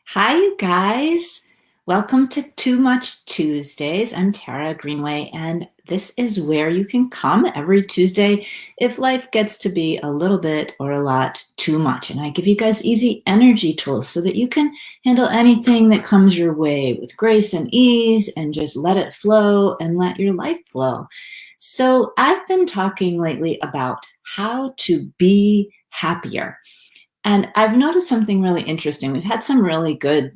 Hi, you guys. Welcome to Too Much Tuesdays. I'm Tara Greenway, and this is where you can come every Tuesday if life gets to be a little bit or a lot too much. And I give you guys easy energy tools so that you can handle anything that comes your way with grace and ease and just let it flow and let your life flow. So, I've been talking lately about how to be happier. And I've noticed something really interesting. We've had some really good,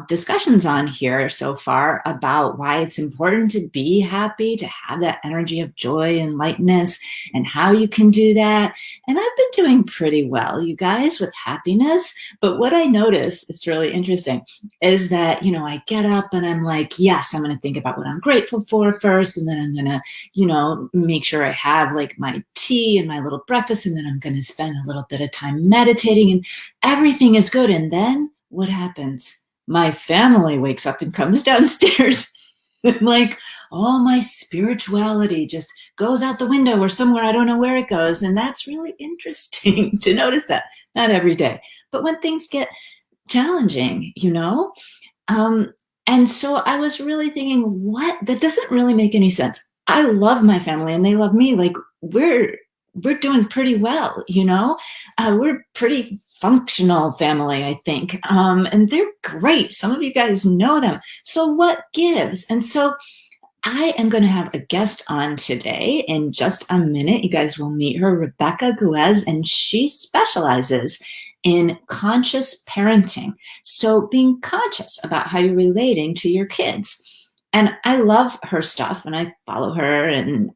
discussions on here so far about why it's important to be happy, to have that energy of joy and lightness, and how you can do that. And I've been doing pretty well, you guys, with happiness. But what I notice, it's really interesting, is that, I get up and I'm like, yes, I'm going to think about what I'm grateful for first. And then I'm going to, make sure I have like my tea and my little breakfast. And then I'm going to spend a little bit of time meditating and everything is good. And then what happens? My family wakes up and comes downstairs. Like all my spirituality just goes out the window or somewhere. I don't know where it goes. And that's really interesting to notice that. Not every day, but when things get challenging, Um, and so I was really thinking, what? That doesn't really make any sense. I love my family and they love me. Like we're doing pretty well, we're pretty functional family, I think. And they're great. Some of you guys know them. So what gives? And so I am going to have a guest on today in just a minute. You guys will meet her, Rebecca Guez, and she specializes in conscious parenting. So being conscious about how you're relating to your kids. And I love her stuff and I follow her and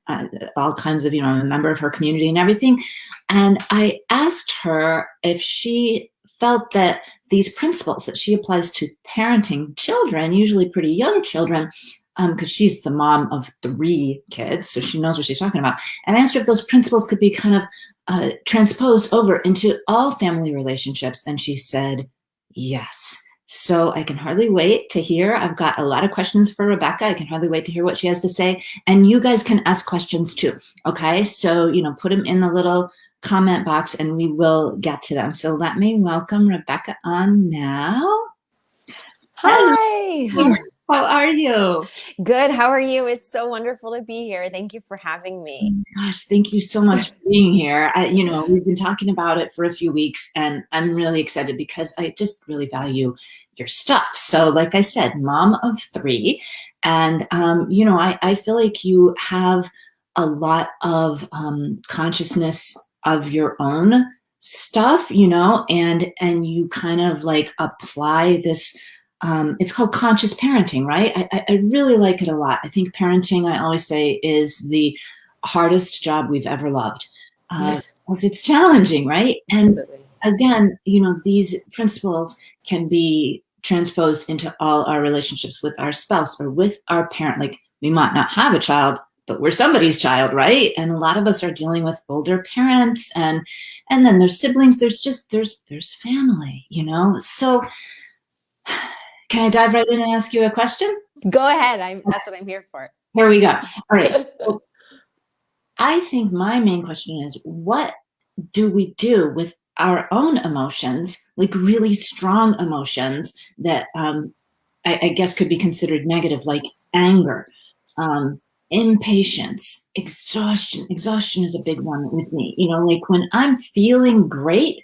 all kinds of, I'm a member of her community and everything. And I asked her if she felt that these principles that she applies to parenting children, usually pretty young children, because she's the mom of 3 kids, so she knows what she's talking about. And I asked her if those principles could be kind of transposed over into all family relationships. And she said, yes. So I can hardly wait to hear. I've got a lot of questions for Rebecca. I can hardly wait to hear what she has to say. And you guys can ask questions too. Okay. So, put them in the little comment box and we will get to them. So let me welcome Rebecca on now. Hi. Hello. How are you? Good. How are you? It's so wonderful to be here. Thank you for having me. Gosh, thank you so much for being here. We've been talking about it for a few weeks, and I'm really excited because I just really value your stuff. So, like I said, mom of 3, and I feel like you have a lot of consciousness of your own stuff, and you kind of like apply this. It's called conscious parenting, right? I really like it a lot. I think parenting, I always say, is the hardest job we've ever loved because it's challenging, right? And Absolutely. again, these principles can be transposed into all our relationships with our spouse or with our parent. Like we might not have a child, but we're somebody's child, right? And a lot of us are dealing with older parents and then there's siblings. There's family, So can I dive right in and ask you a question? Go ahead. That's what I'm here for. Here we go. All right. So I think my main question is what do we do with our own emotions, like really strong emotions that I guess could be considered negative, like anger, um, impatience, exhaustion. Exhaustion is a big one with me. Like when I'm feeling great,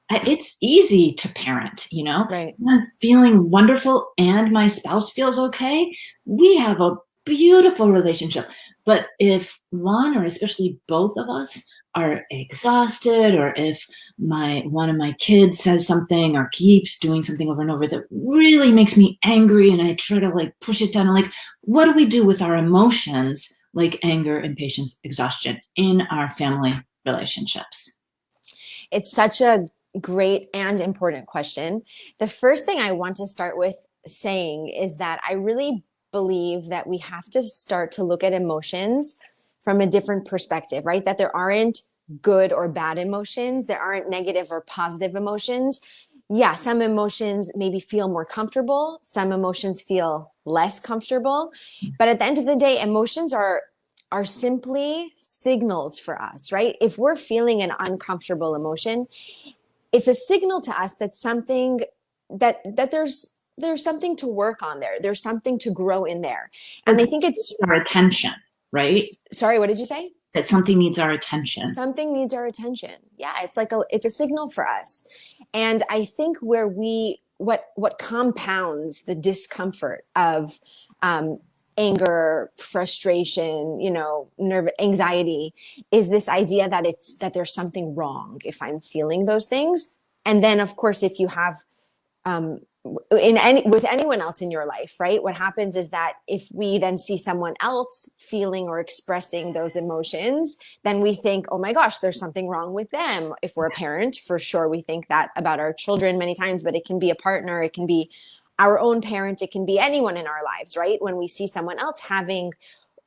it's easy to parent, Right. When I'm feeling wonderful and my spouse feels okay, we have a beautiful relationship. But if one or especially both of us are exhausted, or if one of my kids says something or keeps doing something over and over that really makes me angry and I try to like push it down, like what do we do with our emotions like anger, impatience, exhaustion in our family relationships? It's such a great and important question. The first thing I want to start with saying is that I really believe that we have to start to look at emotions from a different perspective, right? That there aren't good or bad emotions, there aren't negative or positive emotions. Yeah, some emotions maybe feel more comfortable, some emotions feel less comfortable. But at the end of the day, emotions are simply signals for us, right? If we're feeling an uncomfortable emotion, it's a signal to us that something that there's something to work on there. There's something to grow in there. And That I think it's, our attention, right? sorry, what did you say? That something needs our attention. Something needs our attention. Yeah, it's a signal for us. And I think where we what compounds the discomfort of anger, frustration, nerve, anxiety, is this idea that there's something wrong if I'm feeling those things. And then, of course, if you have um, with anyone else in your life, right? What happens is that if we then see someone else feeling or expressing those emotions, then we think, oh my gosh, there's something wrong with them. If we're a parent, for sure, we think that about our children many times, but it can be a partner, it can be our own parent, it can be anyone in our lives, right? When we see someone else having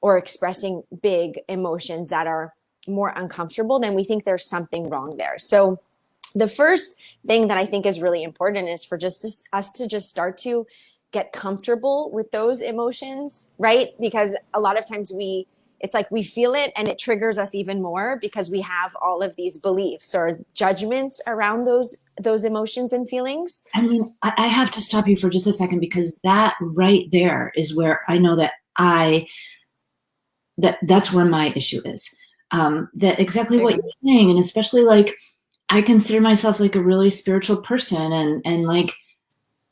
or expressing big emotions that are more uncomfortable, then we think there's something wrong there. So the first thing that I think is really important is for us to just start to get comfortable with those emotions, right? Because a lot of times it's like we feel it and it triggers us even more because we have all of these beliefs or judgments around those emotions and feelings. I mean, I have to stop you for just a second because that right there is where I know that that's where my issue is. That exactly what you're saying, and especially like I consider myself like a really spiritual person, and like,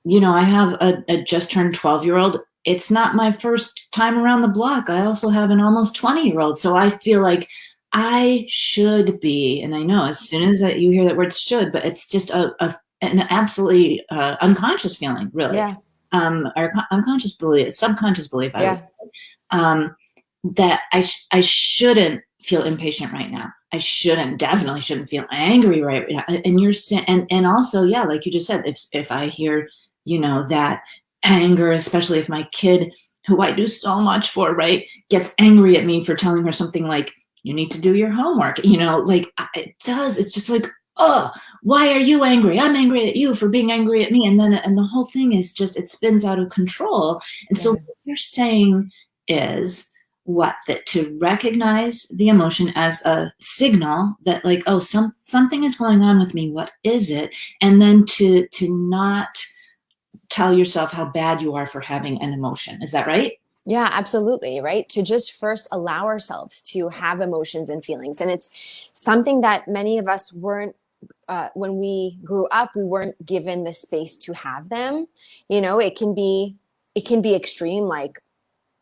I have a just turned 12-year-old. It's not my first time around the block. I also have an almost 20-year-old. So I feel like I should be, and I know as soon as you hear that word should, but it's just an absolutely unconscious feeling, really. Yeah. Or unconscious belief, subconscious belief, I would say. That I shouldn't feel impatient right now. I definitely shouldn't feel angry right now. And you're saying, and also, yeah, like you just said, if I hear, that anger, especially if my kid, who I do so much for, right, gets angry at me for telling her something like, you need to do your homework, like it does. It's just like, oh, why are you angry? I'm angry at you for being angry at me. And the whole thing is just, it spins out of control. And so what you're saying is, that to recognize the emotion as a signal that like, oh, something is going on with me, what is it? And then to not tell yourself how bad you are for having an emotion. Is that right? Yeah, absolutely. Right. To just first allow ourselves to have emotions and feelings. And it's something that many of us weren't, when we grew up, we weren't given the space to have them. It can be extreme, like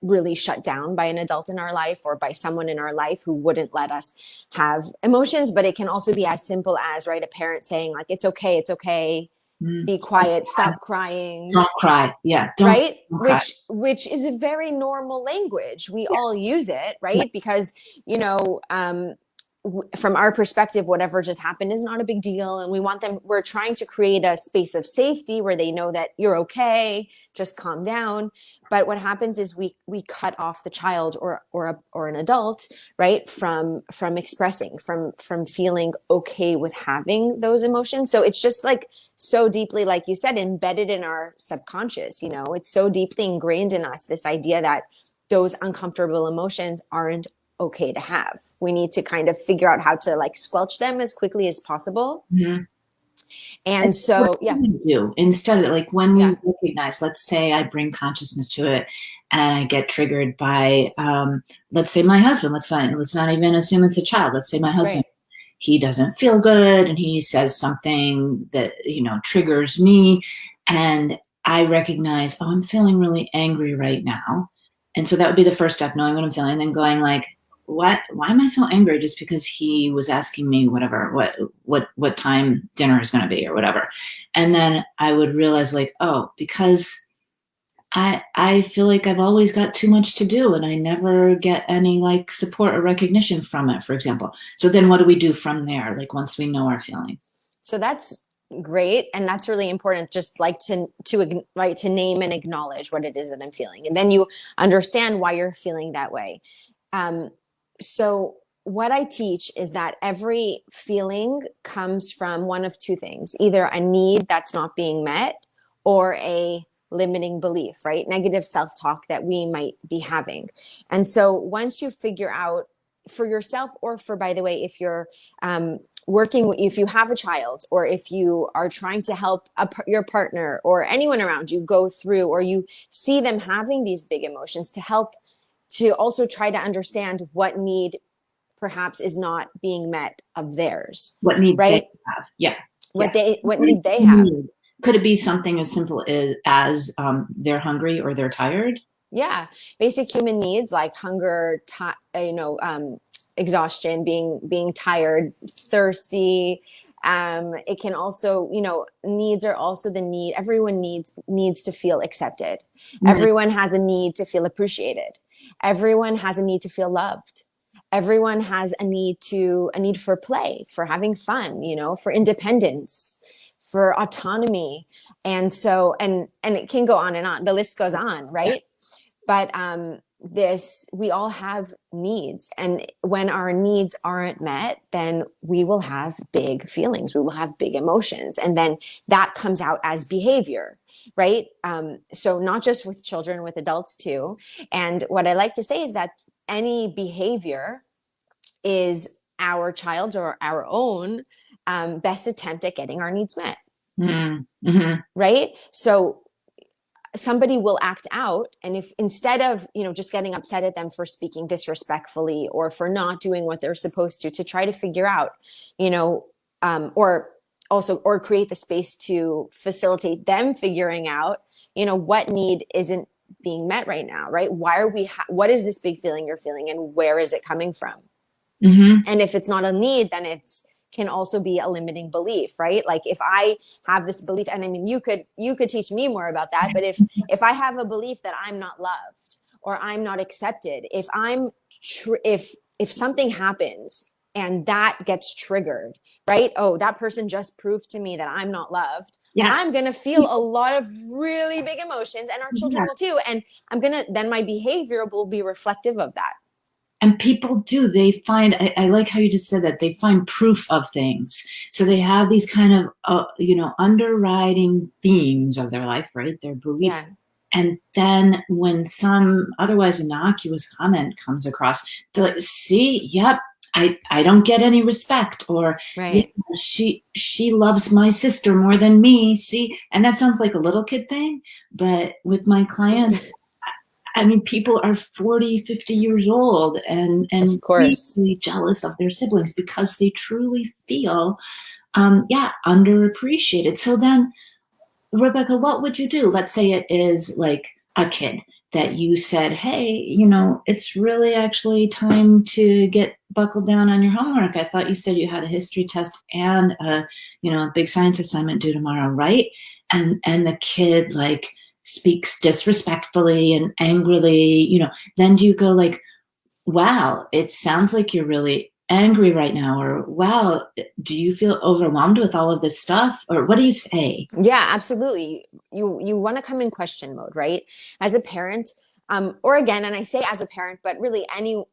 really shut down by an adult in our life or by someone in our life who wouldn't let us have emotions. But it can also be as simple as, right, a parent saying like, it's okay, be quiet, stop crying. Don't cry. Yeah. Right. Don't cry. Which is a very normal language. We Yeah. all use it, right? Because, from our perspective, whatever just happened is not a big deal. And we're trying to create a space of safety where they know that you're okay, just calm down. But what happens is we cut off the child or an adult, right, from expressing, from feeling okay with having those emotions. So it's just like so deeply, like you said, embedded in our subconscious. It's so deeply ingrained in us, this idea that those uncomfortable emotions aren't okay to have. We need to kind of figure out how to like squelch them as quickly as possible. Mm-hmm. And so, yeah. Do instead of like when we recognize, let's say I bring consciousness to it and I get triggered by, let's say my husband, let's not even assume it's a child. Let's say my husband, he doesn't feel good and he says something that, triggers me. And I recognize, oh, I'm feeling really angry right now. And so that would be the first step, knowing what I'm feeling, and then going like, why am I so angry? Just because he was asking me whatever, what time dinner is going to be or whatever. And then I would realize like, oh, because I feel like I've always got too much to do and I never get any like support or recognition from it, for example. So then what do we do from there? Like once we know our feeling. So that's great. And that's really important. Just like to name and acknowledge what it is that I'm feeling. And then you understand why you're feeling that way. So what I teach is that every feeling comes from one of two things, either a need that's not being met or a limiting belief, right? Negative self-talk that we might be having. And so once you figure out for yourself, or for, by the way, if you're working, if you have a child, or if you are trying to help your partner or anyone around you go through, or you see them having these big emotions, to help to also try to understand what need perhaps is not being met of theirs, What need they right? have? Yeah, What yes. they, what What is need they the have. need? Could it be something as simple as they're hungry or they're tired? Yeah, basic human needs like hunger, exhaustion, being tired, thirsty. It can also, needs are also the need. Everyone needs to feel accepted. Mm, Everyone has a need to feel appreciated. Everyone has a need to feel loved. Everyone has a need for play, for having fun, for independence, for autonomy. And so, and it can go on and on. The list goes on, yeah. right? But this, we all have needs, and when our needs aren't met, then we will have big feelings, we will have big emotions, and then that comes out as behavior, right? So not just with children, with adults too. And what I like to say is that any behavior is our child's or our own best attempt at getting our needs met, Mm-hmm. right? So somebody will act out, and if instead of just getting upset at them for speaking disrespectfully or for not doing what they're supposed to try to figure out, or also, or create the space to facilitate them figuring out what need isn't being met right now, right? Why are what is this big feeling you're feeling, and where is it coming from? Mm-hmm. And if it's not a need, then it's can also be a limiting belief, right? Like if I have this belief, and I mean, you could teach me more about that, but if I have a belief that I'm not loved or I'm not accepted, if something happens and that gets triggered, right? Oh, that person just proved to me that I'm not loved. I'm Yes. going to feel a lot of really big emotions, and our children Yeah. will too. And then my behavior will be reflective of that. And people do, they find, I like how you just said that, they find proof of things. So they have these kind of, underwriting themes of their life, right? Their beliefs. Yeah. And then when some otherwise innocuous comment comes across, they're like, see, yep, I don't get any respect, or yeah, Right. she loves my sister more than me. See, and that sounds like a little kid thing, but with my clients, I mean, people are 40, 50 years old and Of course. really jealous of their siblings because they truly feel, yeah, underappreciated. So then, Rebecca, what would you do? Let's say it is like a kid that you said, hey, it's really actually time to get buckled down on your homework. I thought you said you had a history test and a big science assignment due tomorrow, right? And the kid like speaks disrespectfully and angrily, then do you go like, wow, it sounds like you're really angry right now, or wow, do you feel overwhelmed with all of this stuff, or what do you say? Yeah, absolutely. You want to come in question mode, right? As a parent, or again, and I say as a parent, but really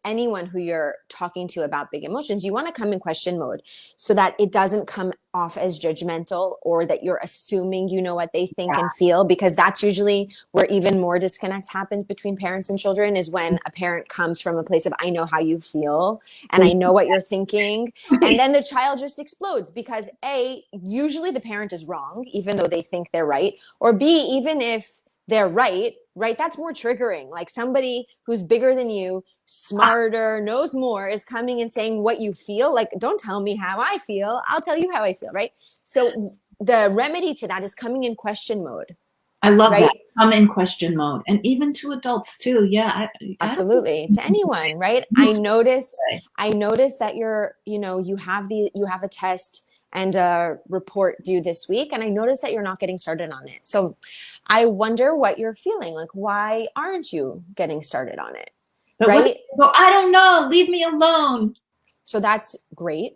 anyone who you're talking to about big emotions, you want to come in question mode so that it doesn't come off as judgmental, or that you're assuming you know what they think and feel, because that's usually where even more disconnect happens between parents and children, is when a parent comes from a place of, I know how you feel and I know what you're thinking. And then the child just explodes because A, usually the parent is wrong, even though they think they're right, or B, even if they're right, that's more triggering. Like somebody who's bigger than you, smarter, knows more, is coming and saying what you feel. Like, don't tell me how I feel, I'll tell you how I feel, right? So the remedy to that is coming in question mode, I love that. right? I'm in question mode, and even to adults too. Yeah, I don't think Absolutely, to anyone, right? I notice that you have a test and a report due this week, and I notice that you're not getting started on it. So I wonder what you're feeling. Like, why aren't you getting started on it? but what if Right? you go, I don't know, leave me alone. So that's great.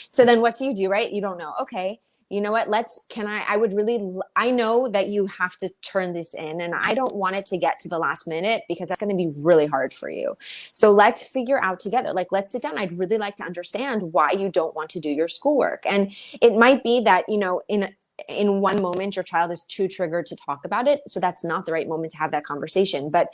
So then what do? Right? You don't know. Okay. You know what? I know that you have to turn this in, and I don't want it to get to the last minute because that's going to be really hard for you. So let's figure out together. Like, let's sit down. I'd really like to understand why you don't want to do your schoolwork. And it might be that, in one moment your child is too triggered to talk about it, so that's not the right moment to have that conversation. But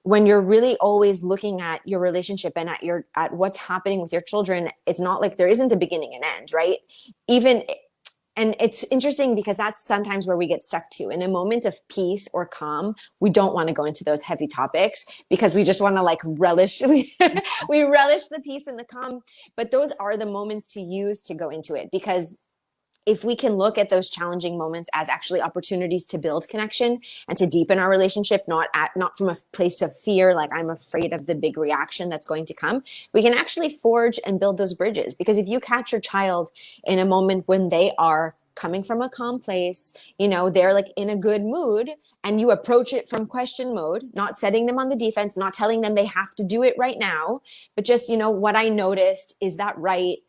when you're really always looking at your relationship and at what's happening with your children, it's not like there isn't a beginning and end, right? Even And it's interesting because that's sometimes where we get stuck to. In a moment of peace or calm, we don't want to go into those heavy topics because we just want to like relish, we relish the peace and the calm. But those are the moments to use to go into it, because if we can look at those challenging moments as actually opportunities to build connection and to deepen our relationship, not from a place of fear, like I'm afraid of the big reaction that's going to come, we can actually forge and build those bridges. Because if you catch your child in a moment when they are coming from a calm place, they're like in a good mood, and you approach it from question mode, not setting them on the defense, not telling them they have to do it right now, but just, what I noticed, is that right?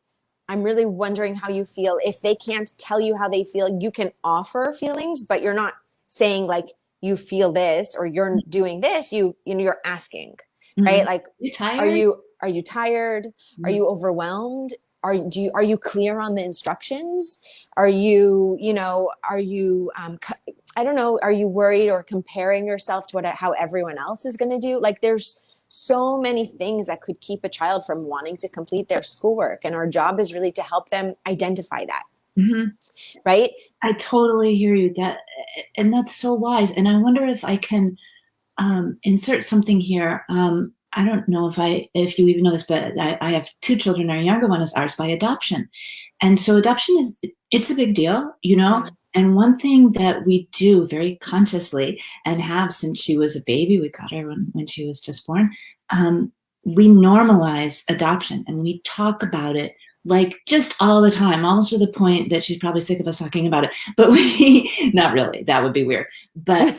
I'm really wondering how you feel. If they can't tell you how they feel, you can offer feelings, but you're not saying like you feel this or you're doing this. You're asking, right? Mm-hmm. Like, You are tired? you tired? Mm-hmm. Are you overwhelmed? Are you clear on the instructions? Are you, I don't know, are you worried or comparing yourself to how everyone else is going to do? Like, there's so many things that could keep a child from wanting to complete their schoolwork. And our job is really to help them identify that. Mm-hmm. Right? I totally hear you. And that's so wise. And I wonder if I can insert something here. I don't know if you even know this, but I have two children. Our younger one is ours by adoption. And so adoption it's a big deal, Yeah. And one thing that we do very consciously and have since she was a baby, we got her when she was just born, we normalize adoption and we talk about it like just all the time, almost to the point that she's probably sick of us talking about it. But not really, that would be weird. But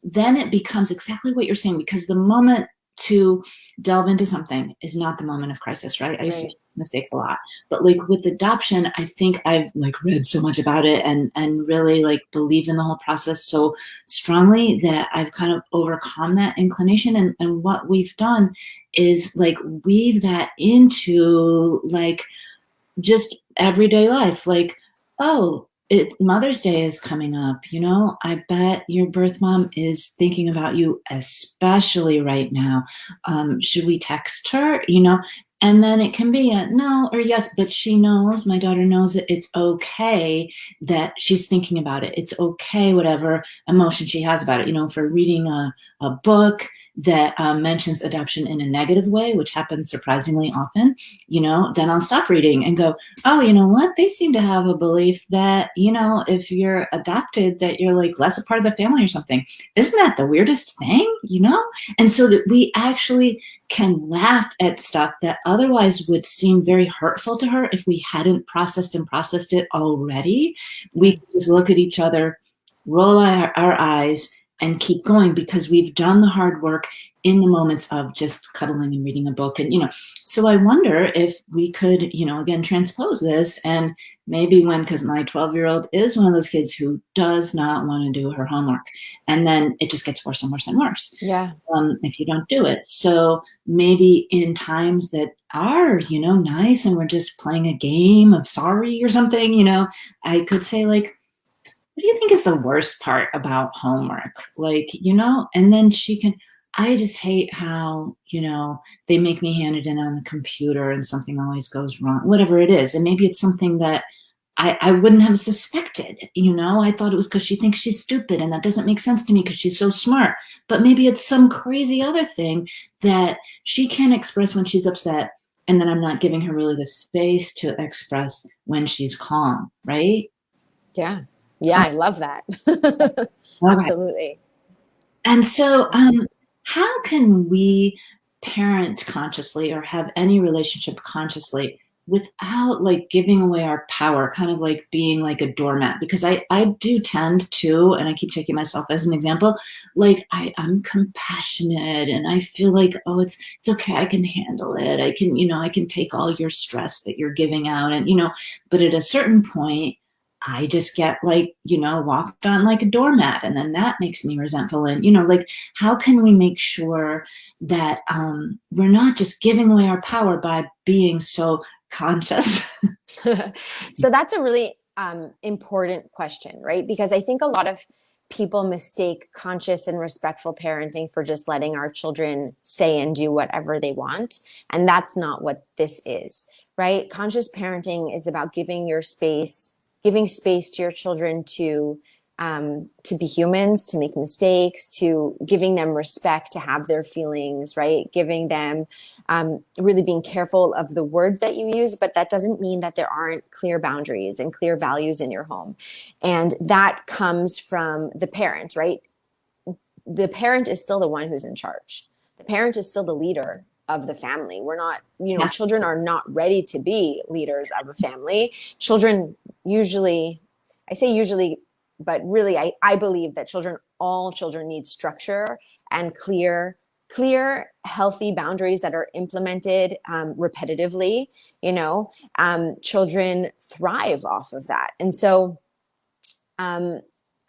then it becomes exactly what you're saying, because the moment to delve into something is not the moment of crisis, right? I used to make this mistake a lot. But like with adoption, I think I've like read so much about it and really like believe in the whole process so strongly that I've kind of overcome that inclination. And what we've done is like weave that into like just everyday life. Like, oh, Mother's Day is coming up. I bet your birth mom is thinking about you, especially right now. Should we text her? And then it can be a no or yes, but she knows, my daughter knows that it's okay that she's thinking about it. It's okay, whatever emotion she has about it. For reading a book that mentions adoption in a negative way, which happens surprisingly often, then I'll stop reading and go, oh, you know what? They seem to have a belief that, if you're adopted, that you're like less a part of the family or something. Isn't that the weirdest thing, And so that we actually can laugh at stuff that otherwise would seem very hurtful to her if we hadn't processed it already. We just look at each other, roll our eyes, and keep going because we've done the hard work in the moments of just cuddling and reading a book. And, so I wonder if we could, again, transpose this and maybe because my 12-year-old is one of those kids who does not want to do her homework. And then it just gets worse and worse and worse. Yeah. If you don't do it. So maybe in times that are, nice and we're just playing a game of sorry or something, I could say like, what do you think is the worst part about homework? Like, and then I just hate how, they make me hand it in on the computer and something always goes wrong, whatever it is. And maybe it's something that I wouldn't have suspected, I thought it was because she thinks she's stupid and that doesn't make sense to me because she's so smart. But maybe it's some crazy other thing that she can't express when she's upset. And then I'm not giving her really the space to express when she's calm, right? Yeah. Yeah, I love that. Absolutely. And so how can we parent consciously or have any relationship consciously without like giving away our power, kind of like being like a doormat? Because I do tend to, and I keep taking myself as an example, like I'm compassionate and I feel like, oh, it's okay, I can handle it. I can take all your stress that you're giving out. And, but at a certain point, I just get like, walked on like a doormat, and then that makes me resentful. And, like, how can we make sure that we're not just giving away our power by being so conscious? So that's a really important question, right? Because I think a lot of people mistake conscious and respectful parenting for just letting our children say and do whatever they want. And that's not what this is, right? Conscious parenting is about giving space to your children to be humans, to make mistakes, to giving them respect, to have their feelings, right? Giving them, really being careful of the words that you use, but that doesn't mean that there aren't clear boundaries and clear values in your home. And that comes from the parent, right? The parent is still the one who's in charge. The parent is still the leader of the family. We're not, Yes. children are not ready to be leaders of a family. Children usually, I say usually, but really I believe that all children need structure and clear healthy boundaries that are implemented repetitively. Children thrive off of that. And so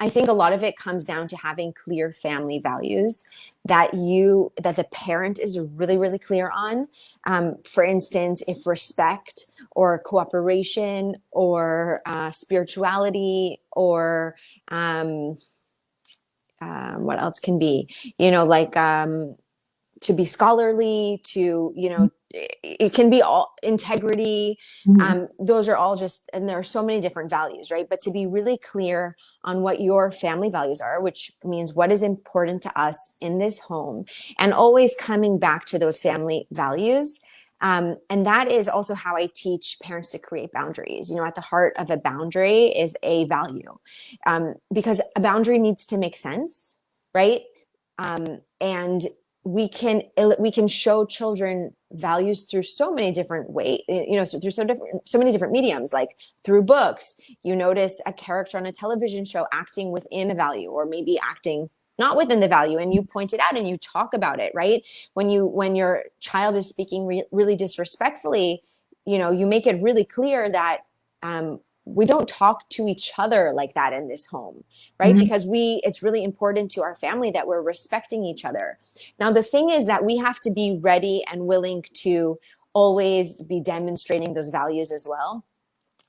I think a lot of it comes down to having clear family values that the parent is really, really clear on. For instance, if respect or cooperation or spirituality or what else can be, like to be scholarly, it can be all integrity. Mhm. Those are all just, and there are so many different values, right? But to be really clear on what your family values are, which means what is important to us in this home, and always coming back to those family values. And that is also how I teach parents to create boundaries. At the heart of a boundary is a value, because a boundary needs to make sense, right? And we can show children values through so many different ways, through so many different mediums, like through books. You notice a character on a television show acting within a value, or maybe acting not within the value, and you point it out and you talk about it, right? When your child is speaking really disrespectfully, you make it really clear that we don't talk to each other like that in this home, right? Mhm. Because it's really important to our family that we're respecting each other. Now, the thing is that we have to be ready and willing to always be demonstrating those values as well.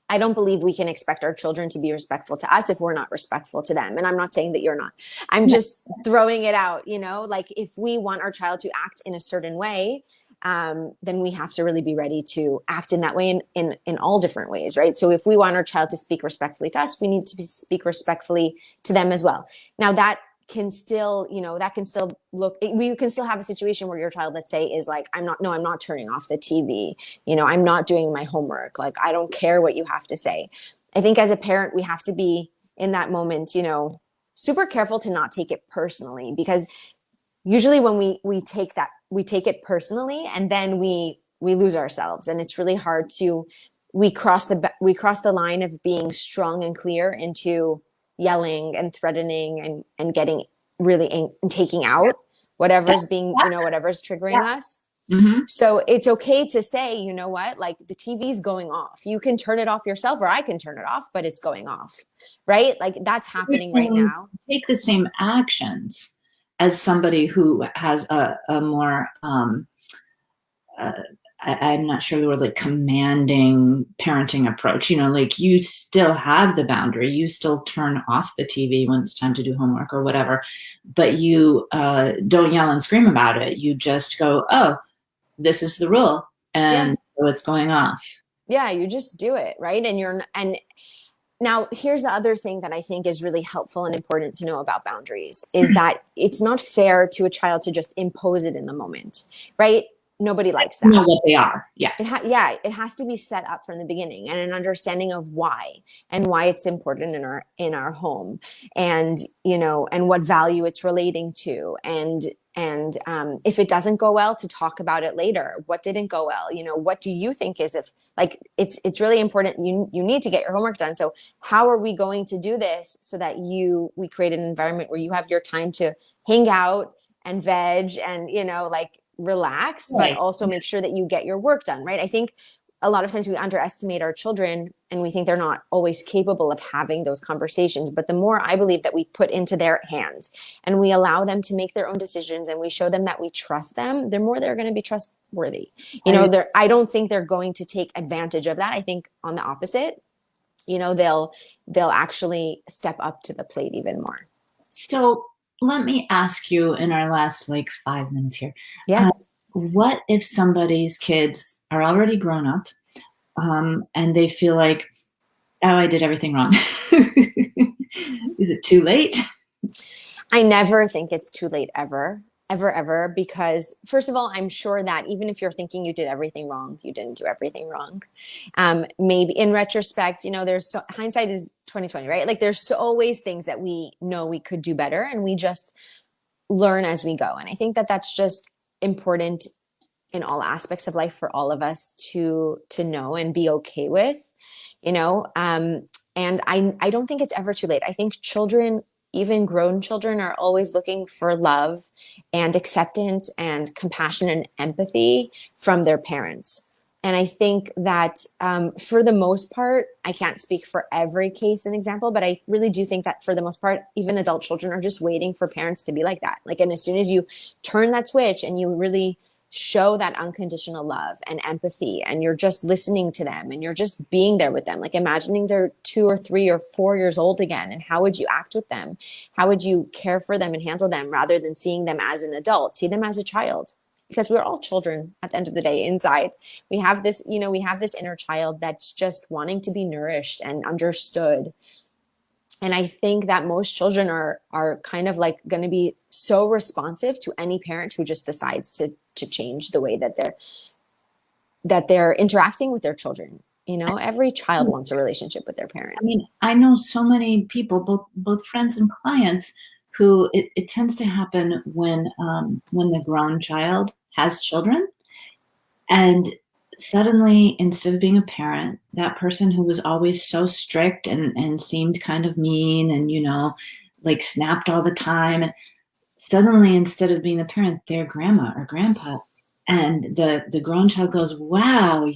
I don't believe we can expect our children to be respectful to us if we're not respectful to them. And I'm not saying that you're not. I'm Yeah. just throwing it out, like if we want our child to act in a certain way, then we have to really be ready to act in that way in all different ways, right? So if we want our child to speak respectfully to us, we need to speak respectfully to them as well. Now that can still, we can still have a situation where your child, let's say, is like, I'm not turning off the TV. I'm not doing my homework. Like, I don't care what you have to say. I think as a parent, we have to be in that moment, super careful to not take it personally, because usually when we take it personally, and then we lose ourselves, and it's really hard to, we cross the line of being strong and clear into yelling and threatening and getting really and taking out whatever's being, whatever's triggering us. Mhm. So it's okay to say, what, like, the TV's going off. You can turn it off yourself, or I can turn it off, but it's going off, right? Like, that's You're happening right saying now. take the same actions as somebody who has a more uh, I'm not sure the word, like commanding parenting approach. Like you still have the boundary, you still turn off the TV when it's time to do homework or whatever, but you don't yell and scream about it. You just go, oh, this is the rule, Yeah. and so it's going off. Yeah, you just do it, right? And now here's the other thing that I think is really helpful and important to know about boundaries is that it's not fair to a child to just impose it in the moment, right? Nobody likes You that. know what they are. Yeah. It has to be set up from the beginning, and an understanding of why it's important in our home, and and what value it's relating to, and if it doesn't go well, to talk about it later. What didn't go well? What do you think is, if, like, it's really important. You need to get your homework done. So how are we going to do this so that we create an environment where you have your time to hang out and veg and like relax, but Right. also make sure that you get your work done, right? I think a lot of times we underestimate our children, and we think they're not always capable of having those conversations. But the more, I believe, that we put into their hands and we allow them to make their own decisions, and we show them that we trust them, the more they're going to be trustworthy. I, I don't think they're going to take advantage of that. I think on the opposite, they'll actually step up to the plate even more. So let me ask you in our last like 5 minutes here, Yeah. uh, what if somebody's kids are already grown up, and they feel like, oh, I did everything wrong? Is it too late? I never think it's too late ever, ever, ever, because first of all, I'm sure that even if you're thinking you did everything wrong, you didn't do everything wrong. Maybe in retrospect, there's hindsight is 2020, right? Like there's always things that we know we could do better, and we just learn as we go. And I think that that's just important in all aspects of life for all of us to know and be okay with, you know. And I don't think it's ever too late. I think children, even grown children, are always looking for love and acceptance and compassion and empathy from their parents. And I think that for the most part, I can't speak for every case and example, but I really do think that for the most part, even adult children are just waiting for parents to be like that. Like, and as soon as you turn that switch and you really show that unconditional love and empathy, and you're just listening to them and you're just being there with them, like imagining they're 2 or 3 or 4 years old again, and how would you act with them, how would you care for them and handle them, rather than seeing them as an adult, see them as a child, because we're all children at the end of the day. Inside we have this, we have this inner child that's just wanting to be nourished and understood. And I think that most children are kind of like going to be so responsive to any parent who just decides to change the way that they're interacting with their children. Every child wants a relationship with their parent. I mean, I know so many people, both friends and clients, who it tends to happen when the grown child has children, and suddenly, instead of being a parent, that person who was always so strict and seemed kind of mean and like snapped all the time, suddenly, instead of being the parent, they're grandma or grandpa. And the grown child goes, wow,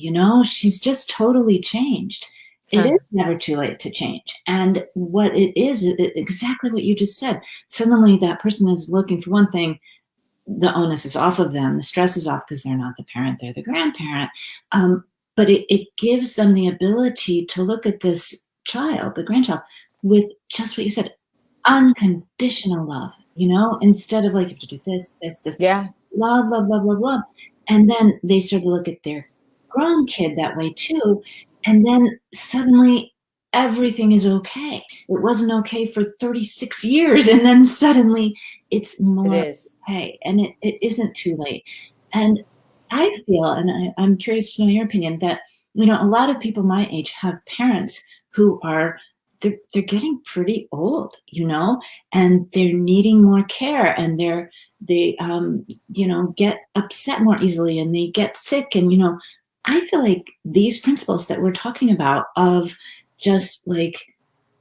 she's just totally changed. It Huh. is never too late to change. And what it is exactly what you just said. Suddenly that person is looking for one thing, the onus is off of them, the stress is off because they're not the parent, they're the grandparent. But it gives them the ability to look at this child, the grandchild, with just what you said, unconditional love, instead of like, you have to do this, Yeah. love, love, love, love, love. And then they start to look at their grown kid that way too. And then suddenly everything is okay. It wasn't okay for 36 years. And then suddenly it's It more is. okay. And it isn't too late. And I feel, and I'm curious to know your opinion, that, a lot of people my age have parents who are they're getting pretty old, and they're needing more care, and they get upset more easily, and they get sick. And I feel like these principles that we're talking about, of just like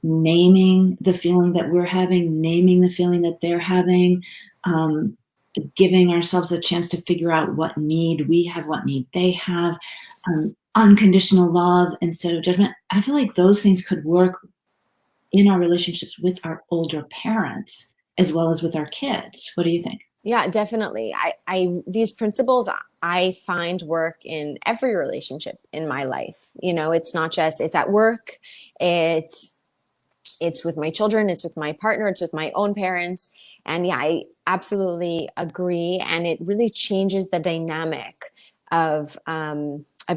naming the feeling that we're having, naming the feeling that they're having, um, giving ourselves a chance to figure out what need we have, what need they have, unconditional love instead of judgment. I feel like those things could work in our relationships with our older parents as well as with our kids. What do you think? Yeah, definitely. These principles I find work in every relationship in my life. It's not just, it's at work, it's with my children, it's with my partner, it's with my own parents. And yeah, I absolutely agree. And it really changes the dynamic of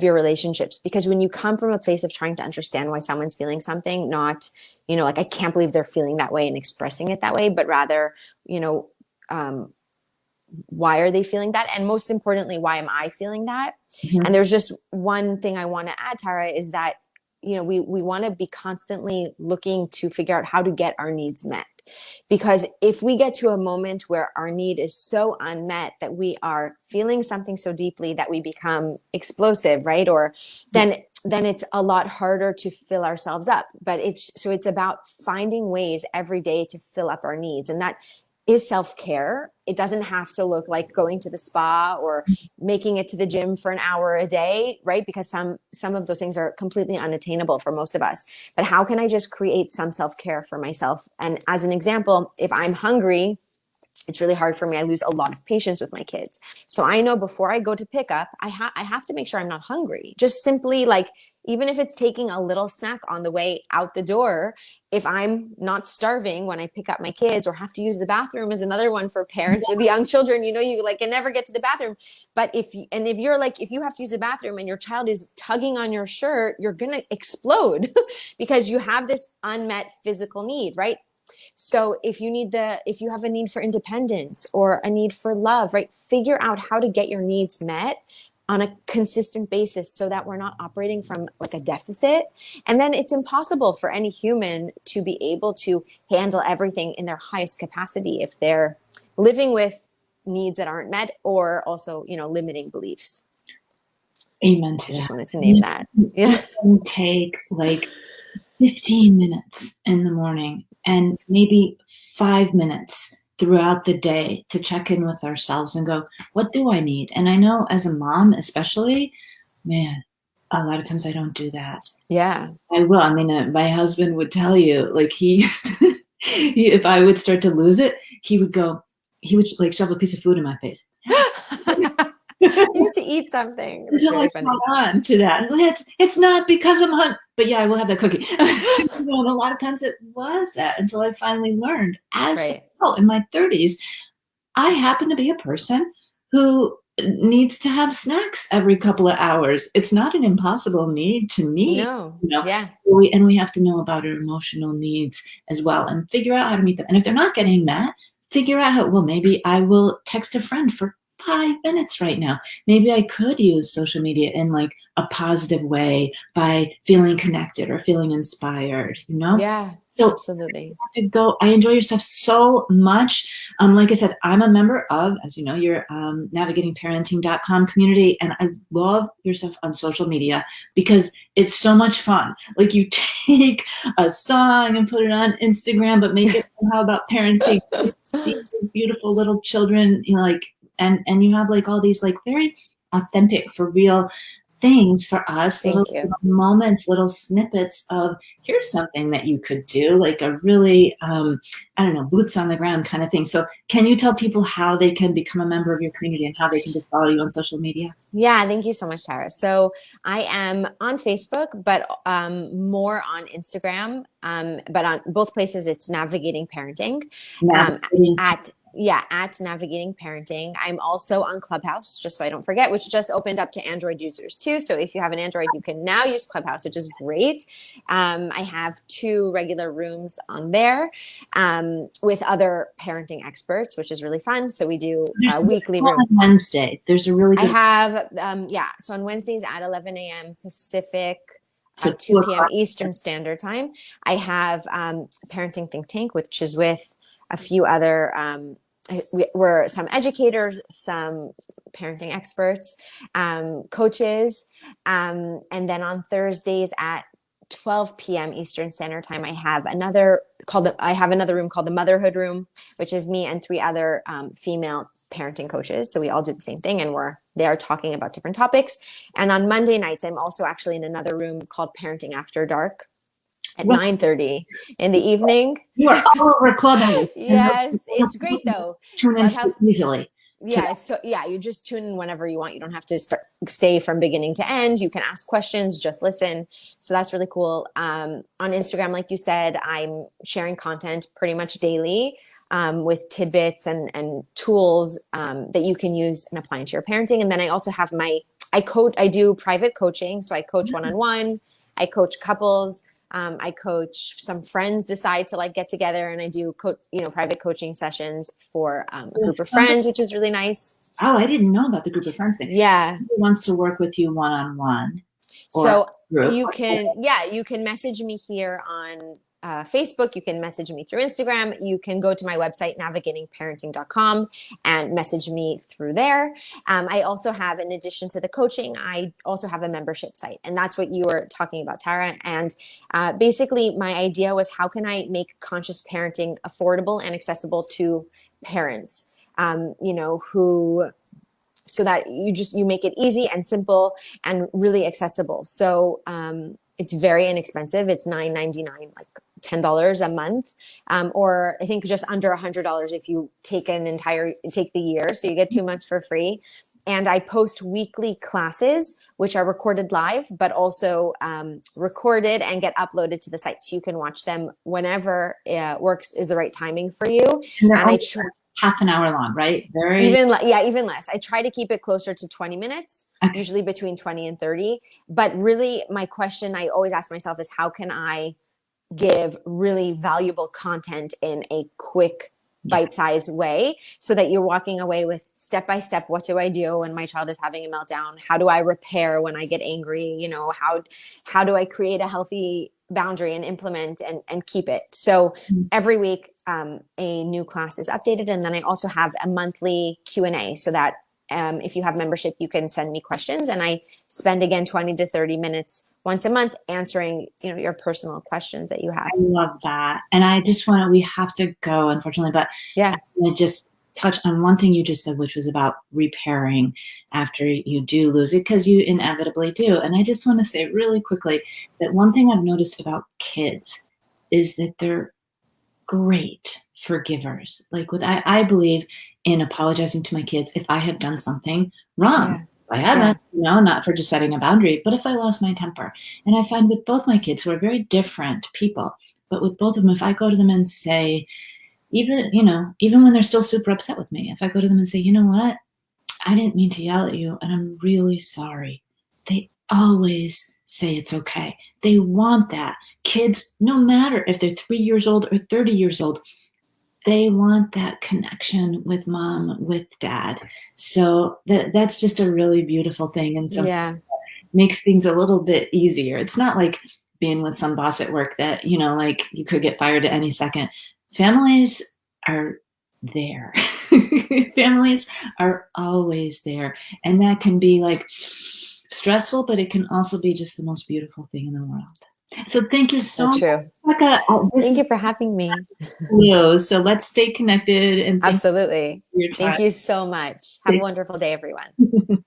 your relationships, because when you come from a place of trying to understand why someone's feeling something, not, like, I can't believe they're feeling that way and expressing it that way, but rather, why are they feeling that? And most importantly, why am I feeling that? Mhm. And there's just one thing I want to add, Tara, is that, we want to be constantly looking to figure out how to get our needs met. Because if we get to a moment where our need is so unmet that we are feeling something so deeply that we become explosive, right? Or Yeah. then it's a lot harder to fill ourselves up. But it's about finding ways every day to fill up our needs. And that is self-care. It doesn't have to look like going to the spa or making it to the gym for an hour a day, right? Because some of those things are completely unattainable for most of us. But how can I just create some self-care for myself? And as an example, if I'm hungry, it's really hard for me. I lose a lot of patience with my kids. So I know before I go to pick up, I have to make sure I'm not hungry. Just simply like even if it's taking a little snack on the way out the door. If I'm not starving when I pick up my kids, or have to use the bathroom is another one for parents with young children. You like can never get to the bathroom. But if you're like, if you have to use the bathroom and your child is tugging on your shirt, you're going to explode because you have this unmet physical need, right? So if you have a need for independence or a need for love, right? Figure out how to get your needs met on a consistent basis so that we're not operating from like a deficit. And then it's impossible for any human to be able to handle everything in their highest capacity if they're living with needs that aren't met, or also, limiting beliefs. Amen to Just that. wanted to name that. Yeah. Take like 15 minutes in the morning and maybe 5 minutes throughout the day to check in with ourselves and go, what do I need? And I know as a mom, especially, man, a lot of times I don't do that. Yeah. I will. I mean, my husband would tell you, like he used to, if I would start to lose it, he would like shove a piece of food in my face. You need to eat something. That's Until really I funny. caught on to that. It's not because I'm hungry, but yeah, I will have that cookie. And a lot of times it was that until I finally learned as Right. in my 30s, I happen to be a person who needs to have snacks every couple of hours. It's not an impossible need to meet. No. Yeah. We have to know about our emotional needs as well and figure out how to meet them. And if they're not getting met, figure out how, well, maybe I will text a friend for 5 minutes right now. Maybe I could use social media in like a positive way by feeling connected or feeling inspired, Yeah, So absolutely. to go, I enjoy your stuff so much. Like I said, I'm a member of, as you know, your navigatingparenting.com community, and I love your stuff on social media because it's so much fun. Like you take a song and put it on Instagram, but make it somehow about parenting. See these beautiful little children, and you have like all these like very authentic, for real things for us, little Thank you. moments, little snippets of here's something that you could do, like a really, I don't know, boots on the ground kind of thing. So can you tell people how they can become a member of your community and how they can just follow you on social media? Yeah, thank you so much, Tara. So I am on Facebook, but more on Instagram. But on both places, it's Navigating Parenting. Navigating. At Navigating Parenting. I'm also on Clubhouse, just so I don't forget, which just opened up to Android users too. So if you have an Android, you can now use Clubhouse, which is great. I have 2 regular rooms on there with other parenting experts, which is really fun. So we do a weekly room. On Wednesday, there's a really good. I have, so on Wednesdays at 11 a.m. Pacific, So 2 p.m. Eastern Standard Time, I have Parenting Think Tank, which is with a few other, we're some educators, some parenting experts, coaches. And then on Thursdays at 12 p.m. Eastern Standard Time, I have another room called the Motherhood Room, which is me and 3 other female parenting coaches. So we all do the same thing, and they are talking about different topics. And on Monday nights, I'm also actually in another room called Parenting After Dark at 9:30 in the evening. You are all over Clubhouse. Yes, it's great though. Tune in easily. Yeah, you just tune in whenever you want. You don't have to stay from beginning to end. You can ask questions, just listen. So that's really cool. On Instagram, like you said, I'm sharing content pretty much daily with tidbits and tools that you can use and apply into your parenting. And then I also have I do private coaching. So I coach one-on-one, I coach couples. I coach some friends decide to like get together, and I do private coaching sessions for a group of friends, which is really nice. Oh, I didn't know about the group of friends thing. Yeah. Who wants to work with you one-on-one? So you can message me here on Facebook. You can message me through Instagram. You can go to my website, navigatingparenting.com, and message me through there. I also have, in addition to the coaching, I also have a membership site. And that's what you were talking about, Tara. And basically, my idea was, how can I make conscious parenting affordable and accessible to parents, so that you make it easy and simple and really accessible. So it's very inexpensive. It's $9.99, like $10 a month, or I think just under $100 if you take the year. So you get 2 months for free. And I post weekly classes, which are recorded live, but also recorded and get uploaded to the site. So you can watch them whenever works is the right timing for you. And they're And I only half an hour long, right? Very even less. I try to keep it closer to 20 minutes, okay. usually between 20 and 30. But really, my question I always ask myself is, how can I give really valuable content in a quick bite-sized way so that you're walking away with step by step, what do I do when my child is having a meltdown? How do I repair when I get angry? You know, how do I create a healthy boundary and implement and keep it? So every week a new class is updated, and then I also have a monthly Q&A so that if you have membership, you can send me questions, and I spend again 20 to 30 minutes once a month answering, you know, your personal questions that you have. I love that. And I just want to, we have to go, unfortunately, but Yeah. I want to just touch on one thing you just said, which was about repairing after you do lose it, because you inevitably do. And I just want to say really quickly that one thing I've noticed about kids is that they're great forgivers. Like I believe in apologizing to my kids if I have done something wrong. Yeah. I haven't, not for just setting a boundary, but if I lost my temper. And I find with both my kids, who are very different people, but with both of them, if I go to them and say, even when they're still super upset with me, if I go to them and say, you know what, I didn't mean to yell at you and I'm really sorry. They always say it's okay. They want that. Kids, no matter if they're 3 years old or 30 years old, they want that connection with mom, with dad. So that's just a really beautiful thing, and something that makes things a little bit easier. It's not like being with some boss at work that, like you could get fired at any second. Families are there. Families are always there. And that can be like stressful, but it can also be just the most beautiful thing in the world. So thank you so much, Rebecca. Thank you for having me. So let's stay connected, and Absolutely. for your time. Thank you so much. Have a wonderful day, everyone.